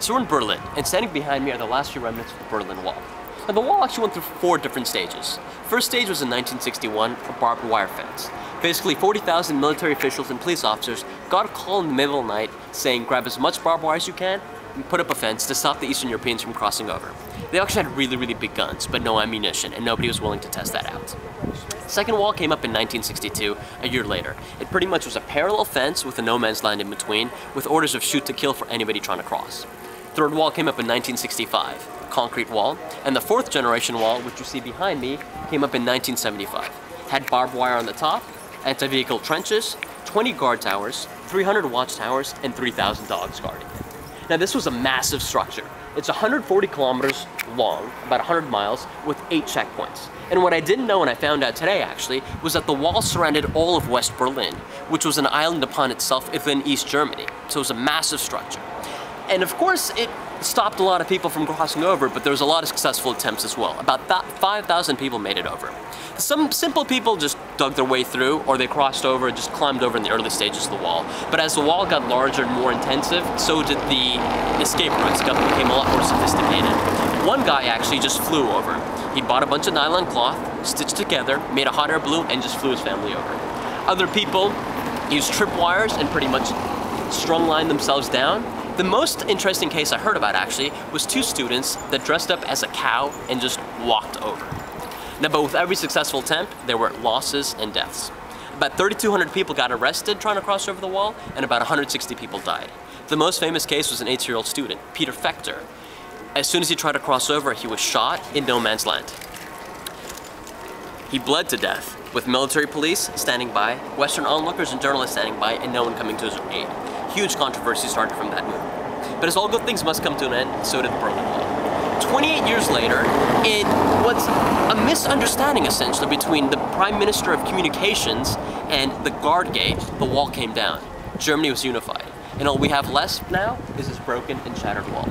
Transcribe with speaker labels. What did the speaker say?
Speaker 1: So we're in Berlin, and standing behind me are the last few remnants of the Berlin Wall. Now the wall actually went through 4 different stages. First stage was in 1961, a barbed wire fence. Basically 40,000 military officials and police officers got a call in the middle of the night saying grab as much barbed wire as you can and put up a fence to stop the Eastern Europeans from crossing over. They actually had really big guns, but no ammunition, and nobody was willing to test that out. Second wall came up in 1962, a year later. It pretty much was a parallel fence with a no man's land in between, with orders of shoot to kill for anybody trying to cross. Third wall came up in 1965, concrete wall, and the 4th generation wall, which you see behind me, came up in 1975. Had barbed wire on the top, anti-vehicle trenches, 20 guard towers, 300 watchtowers, and 3,000 dogs guarding it. Now this was a massive structure. It's 140 kilometers long, about 100 miles, with 8 checkpoints. And what I didn't know, and I found out today actually, was that the wall surrounded all of West Berlin, which was an island upon itself within East Germany. So it was a massive structure. And of course, it stopped a lot of people from crossing over, but there was a lot of successful attempts as well. About 5,000 people made it over. Some simple people just dug their way through, or they crossed over and just climbed over in the early stages of the wall. But as the wall got larger and more intensive, so did the escape routes. It became a lot more sophisticated. One guy actually just flew over. He bought a bunch of nylon cloth, stitched together, made a hot air balloon, and just flew his family over. Other people used tripwires and pretty much strung-lined themselves down. The most interesting case I heard about actually was 2 students that dressed up as a cow and just walked over. Now, but with every successful attempt, there were losses and deaths. About 3,200 people got arrested trying to cross over the wall, and about 160 people died. The most famous case was an 18-year-old student, Peter Fechter. As soon as he tried to cross over, he was shot in no man's land. He bled to death, with military police standing by, Western onlookers and journalists standing by, and no one coming to his aid. Huge controversy started from that movement. But as all good things must come to an end, so did the Berlin Wall. 28 years later, in what's a misunderstanding essentially between the Prime Minister of Communications and the guard gate, the wall came down. Germany was unified. And all we have left now is this broken and shattered wall.